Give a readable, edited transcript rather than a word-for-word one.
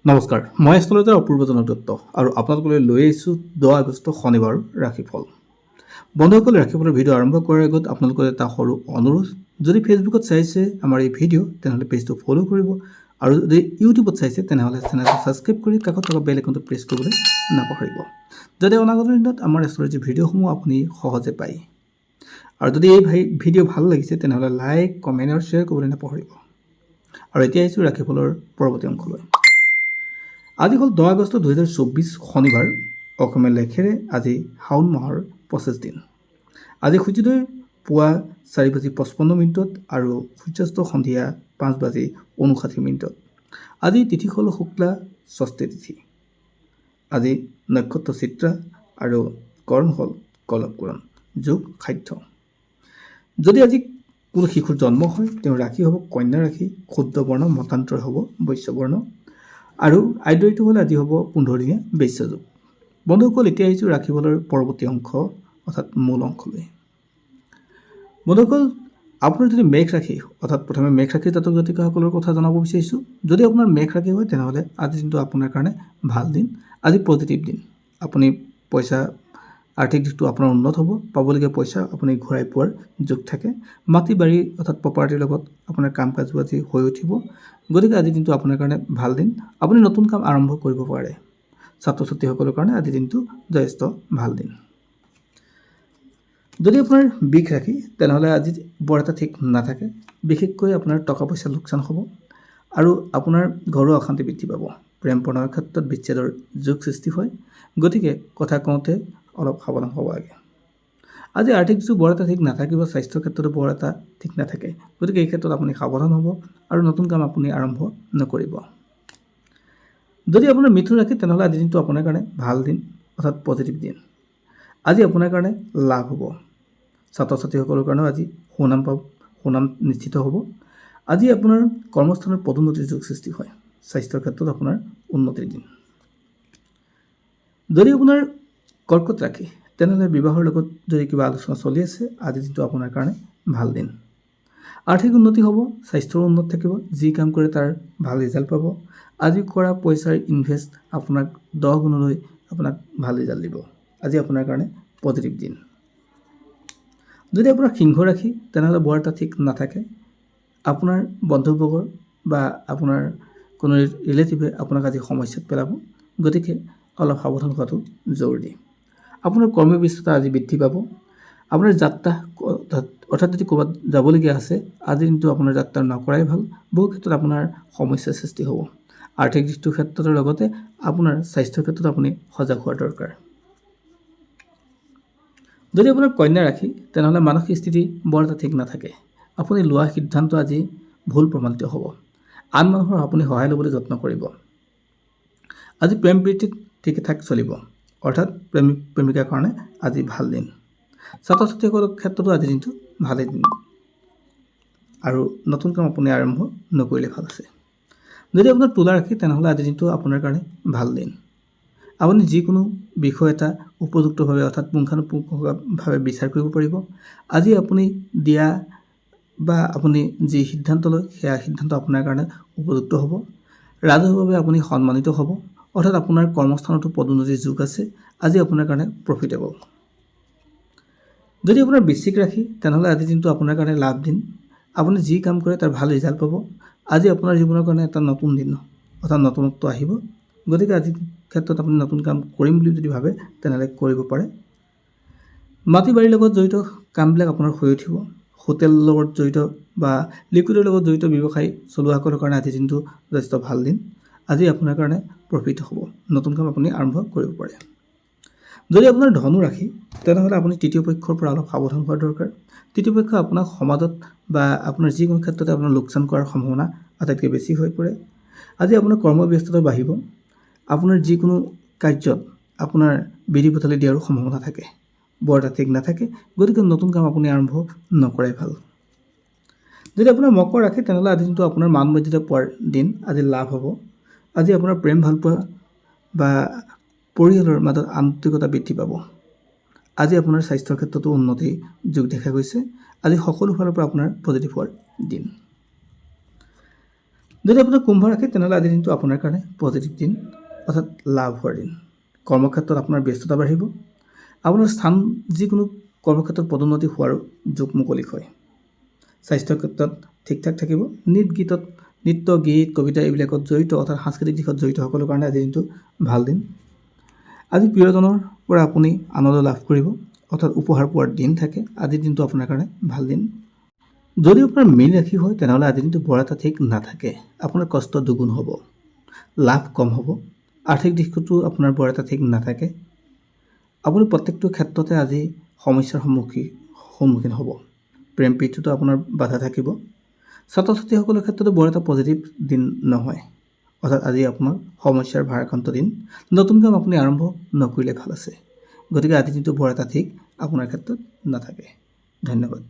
নমস্কাৰ, মই এষ্ট্ৰলজাৰ অপূৰ্বজন দত্ত আৰু আপোনালোকলৈ লৈ আহিছোঁ 10 আগষ্ট শনিবাৰ ৰাশিফল। বন্ধুসকল, ৰাশিফলৰ ভিডিঅ' আৰম্ভ কৰাৰ আগত আপোনালোকৰ এটা সৰু অনুৰোধ, যদি ফেচবুকত চাইছে আমাৰ এই ভিডিঅ' তেনেহ'লে পেজটো ফ'ল' কৰিব আৰু যদি ইউটিউবত চাইছে তেনেহ'লে চেনেলটো ছাবস্ক্ৰাইব কৰি কাষত থকা বেল আইকনটো প্ৰেছ কৰিবলৈ নাপাহৰিব, যাতে অনাগত দিনত আমাৰ এষ্ট্ৰলজি ভিডিঅ'সমূহ আপুনি সহজে পায়। আৰু যদি এই ভিডিঅ' ভাল লাগিছে তেনেহ'লে লাইক, কমেণ্ট আৰু শ্বেয়াৰ কৰিবলৈ নাপাহৰিব। আৰু এতিয়া আহিছোঁ ৰাশিফলৰ পৰৱৰ্তী অংশলৈ। আজি হ'ল 10 আগষ্ট 2024 শনিবাৰ। অসমীয়া লেখেৰে আজি শাওণ মাহৰ 25 দিন। আজি সূৰ্যোদয় পুৱা 4:55 আৰু সূৰ্যাস্ত সন্ধিয়া 5:59। আজি তিথি হ'ল শুক্লা ষষ্ঠী তিথি। আজি নক্ষত্ৰ চিত্ৰা আৰু কৰ্ণ হ'ল কলপকৰণ, যোগ খাদ্য। যদি আজি কোনো শিশুৰ জন্ম হয় তেওঁৰ ৰাশি হ'ব কন্যা ৰাশি, ক্ষুদ্ৰ বৰ্ণ মতান্তৰ হ'ব বৈশ্য বৰ্ণ আৰু আদ্যইটো হ'লে আজি হ'ব 15 দিনীয়া বৈশ্য যোগ। বন্ধুসকল, এতিয়া আহিছোঁ ৰাশিফলৰ পৰৱৰ্তী অংশ অৰ্থাৎ মূল অংশলৈ। বন্ধুসকল, আপোনাৰ যদি মেঘ ৰাশি অৰ্থাৎ প্ৰথমে মেঘ ৰাশিৰ জাতক জাতিকাসকলৰ কথা জনাব বিচাৰিছোঁ। যদি আপোনাৰ মেঘ ৰাশি হয় তেনেহ'লে আজি দিনটো আপোনাৰ কাৰণে ভাল দিন। আজি পজিটিভ দিন। আপুনি পইচা আৰ্থিক দিশটো আপোনাৰ উন্নত হ'ব, পাবলগীয়া পইচা আপুনি ঘূৰাই পোৱাৰ যোগ থাকে। মাটি বাৰী অৰ্থাৎ প্ৰপাৰ্টিৰ লগত আপোনাৰ কাম কাজো আজি হৈ উঠিব। গতিকে আজি দিনটো আপোনাৰ কাৰণে ভাল দিন। আপুনি নতুন কাম আৰম্ভ কৰিব পাৰে। ছাত্ৰ ছাত্ৰীসকলৰ কাৰণে আজি দিনটো যথেষ্ট ভাল দিন। যদি আপোনাৰ বৃষ ৰাশি তেনেহ'লে আজি বৰ এটা ঠিক নাথাকে। বিশেষকৈ আপোনাৰ টকা পইচা লোকচান হ'ব আৰু আপোনাৰ ঘৰুৱা অশান্তি বৃদ্ধি পাব। প্ৰেম প্ৰণয়ৰ ক্ষেত্ৰত বিচ্ছেদৰ যোগ সৃষ্টি হয়। গতিকে কথা কওঁতে অলপ সাৱধান হ'ব লাগে। আজি আৰ্থিক যোগ বৰ এটা ঠিক নাথাকিব, স্বাস্থ্যৰ ক্ষেত্ৰতো বৰ এটা ঠিক নাথাকে। গতিকে এই ক্ষেত্ৰত আপুনি সাৱধান হ'ব আৰু নতুন কাম আপুনি আৰম্ভ নকৰিব। যদি আপোনাৰ মিথুন ৰাশি তেনেহ'লে আজি দিনটো আপোনাৰ কাৰণে ভাল দিন অৰ্থাৎ পজিটিভ দিন। আজি আপোনাৰ কাৰণে লাভ হ'ব। ছাত্ৰ ছাত্ৰীসকলৰ কাৰণেও আজি সুনাম নিশ্চিত হ'ব। আজি আপোনাৰ কৰ্মস্থানৰ পদোন্নতিৰ যোগ সৃষ্টি হয়। স্বাস্থ্যৰ ক্ষেত্ৰত আপোনাৰ উন্নতিৰ দিন। যদি আপোনাৰ কৰ্কট ৰাশি তেনেহ'লে বিবাহৰ লগত যদি কিবা আলোচনা চলি আছে আজি দিনটো আপোনাৰ কাৰণে ভাল দিন। আৰ্থিক উন্নতি হ'ব, স্বাস্থ্যৰ উন্নত থাকিব, যি কাম কৰে তাৰ ভাল ৰিজাল্ট পাব। আজি কৰা পইচাৰ ইনভেষ্ট আপোনাক 10 গুণলৈ আপোনাক ভাল ৰিজাল্ট দিব। আজি আপোনাৰ কাৰণে পজিটিভ দিন। যদি আপোনাৰ সিংহ ৰাশি তেনেহ'লে বৰ এটা ঠিক নাথাকে। আপোনাৰ বন্ধুবৰ্গৰ বা আপোনাৰ কোনো ৰিলেটিভে আপোনাক আজি সমস্যাত পেলাব। গতিকে অলপ সাৱধান হোৱাটো জৰুৰী। আপোনাৰ কৰ্মব্যস্ততা আজি বৃদ্ধি পাব। আপোনাৰ যাত্ৰা অৰ্থাৎ যদি ক'ৰবাত যাবলগীয়া আছে আজিৰ দিনটো আপোনাৰ যাত্ৰা নকৰাই ভাল। বহু ক্ষেত্ৰত আপোনাৰ সমস্যাৰ সৃষ্টি হ'ব। আৰ্থিক দিশটোৰ ক্ষেত্ৰৰ লগতে আপোনাৰ স্বাস্থ্যৰ ক্ষেত্ৰত আপুনি সজাগ হোৱাৰ দৰকাৰ। যদি আপোনাৰ কন্যা ৰাশি তেনেহ'লে মানসিক স্থিতি বৰ এটা ঠিক নাথাকে। আপুনি লোৱা সিদ্ধান্ত আজি ভুল প্ৰমাণিত হ'ব। আন মানুহৰ আপুনি সহায় ল'বলৈ যত্ন কৰিব। আজি প্ৰেম প্ৰীতিত ঠিক ঠাক চলিব, অৰ্থাৎ প্ৰেমিক প্ৰেমিকাৰ কাৰণে আজি ভাল দিন। ছাত্ৰ ছাত্ৰীসকলৰ ক্ষেত্ৰতো আজি দিনটো ভালেই দিন আৰু নতুন কাম আপুনি আৰম্ভ নকৰিলে ভাল আছে। যদি আপোনাৰ তুলা ৰাশি তেনেহ'লে আজি দিনটো আপোনাৰ কাৰণে ভাল দিন। আপুনি যিকোনো বিষয় এটা উপযুক্তভাৱে অৰ্থাৎ পুংখানুপুংখভাৱে বিচাৰ কৰিব পাৰিব। আজি আপুনি দিয়া বা আপুনি যি সিদ্ধান্ত লয় সেয়া সিদ্ধান্ত আপোনাৰ কাৰণে উপযুক্ত হ'ব। ৰাজহুৱাভাৱে আপুনি সন্মানিত হ'ব, অৰ্থাৎ আপোনাৰ কৰ্মস্থানতো পদোন্নতিৰ যোগ আছে। আজি আপোনাৰ কাৰণে প্ৰফিটেবল। যদি আপোনাৰ বৃশ্চিক ৰাশি তেনেহ'লে আজি দিনটো আপোনাৰ কাৰণে লাভ দিন। আপুনি যি কাম কৰে তাৰ ভাল ৰিজাল্ট পাব। আজি আপোনাৰ জীৱনৰ কাৰণে এটা নতুন দিন অৰ্থাৎ নতুনত্ব আহিব। গতিকে আজিৰ ক্ষেত্ৰত আপুনি নতুন কাম কৰিম বুলি যদি ভাবে তেনেহ'লে কৰিব পাৰে। মাটি বাৰীৰ লগত জড়িত কামবিলাক আপোনাৰ হৈ উঠিব। হোটেলৰ লগত জড়িত বা লিকুইডৰ লগত জড়িত ব্যৱসায় চলোৱাসকলৰ কাৰণে আজিৰ দিনটো যথেষ্ট ভাল দিন। আজি আপোনাৰ কাৰণে প্ৰফিট হ'ব। নতুন কাম আপুনি আৰম্ভ কৰিব পাৰে। যদি আপোনাৰ ধনু ৰাশি তেনেহ'লে আপুনি তৃতীয় পক্ষৰ পৰা অলপ সাৱধান হোৱাৰ দৰকাৰ। তৃতীয় পক্ষ আপোনাক সমাজত বা আপোনাৰ যিকোনো ক্ষেত্ৰতে আপোনাৰ লোকচান কৰাৰ সম্ভাৱনা আটাইতকৈ বেছি হৈ পৰে। আজি আপোনাৰ কৰ্মব্যস্ততা বাঢ়িব। আপোনাৰ যিকোনো কাৰ্যত আপোনাৰ বিধি পথালি দিয়াৰো সম্ভাৱনা থাকে। বৰ এটা ঠিক নাথাকে। গতিকে নতুন কাম আপুনি আৰম্ভ নকৰাই ভাল। যদি আপোনাৰ মকৰ ৰাশি তেনেহ'লে আজি দিনটো আপোনাৰ মান মৰ্যাদা পোৱাৰ দিন। আজি লাভ হ'ব। আজি আপোনাৰ প্ৰেম ভালপোৱা বা পৰিয়ালৰ মাজত আন্তৰিকতা বৃদ্ধি পাব। আজি আপোনাৰ স্বাস্থ্যৰ ক্ষেত্ৰতো উন্নতি যোগ দেখা গৈছে। আজি সকলো ফালৰ পৰা আপোনাৰ পজিটিভ হোৱাৰ দিন। যদি আপোনাৰ কুম্ভ ৰাশি তেনেহ'লে আজিৰ দিনটো আপোনাৰ কাৰণে পজিটিভ দিন, অৰ্থাৎ লাভ হোৱাৰ দিন। কৰ্মক্ষেত্ৰত আপোনাৰ ব্যস্ততা বাঢ়িব। আপোনাৰ স্থান যিকোনো কৰ্মক্ষেত্ৰত পদোন্নতি হোৱাৰো যোগ মুকলি হয়। স্বাস্থ্যৰ ক্ষেত্ৰত ঠিক ঠাক থাকিব। নৃত্য, গীত, কবিতা এইবিলাকত জড়িত অৰ্থাৎ সাংস্কৃতিক দিশত জড়িত সকলৰ কাৰণে আজিৰ দিনটো ভাল দিন। আজি প্ৰিয়জনৰ পৰা আপুনি আনন্দ লাভ কৰিব, অৰ্থাৎ উপহাৰ পোৱাৰ দিন থাকে। আজিৰ দিনটো আপোনাৰ কাৰণে ভাল দিন। যদি আপোনাৰ মীন ৰাশি হয় তেনেহ'লে আজিৰ দিনটো বৰ এটা ঠিক নাথাকে। আপোনাৰ কষ্ট দুগুণ হ'ব, লাভ কম হ'ব। আৰ্থিক দিশতো আপোনাৰ বৰ এটা ঠিক নাথাকে। আপুনি প্ৰত্যেকটো ক্ষেত্ৰতে আজি সমস্যাৰ সন্মুখীন হ'ব। প্ৰেম প্ৰীতিতো আপোনাৰ বাধা থাকিব। ছাত্ৰ ছাত্ৰীসকলৰ ক্ষেত্ৰতো বৰ এটা পজিটিভ দিন নহয়, অৰ্থাৎ আজি আপোনাৰ সমস্যাৰ ভাৰাক্ৰান্ত দিন। নতুন কাম আপুনি আৰম্ভ নকৰিলে ভাল আছে। গতিকে আজিৰ দিনটো বৰ এটা ঠিক আপোনাৰ ক্ষেত্ৰত নাথাকে। ধন্যবাদ।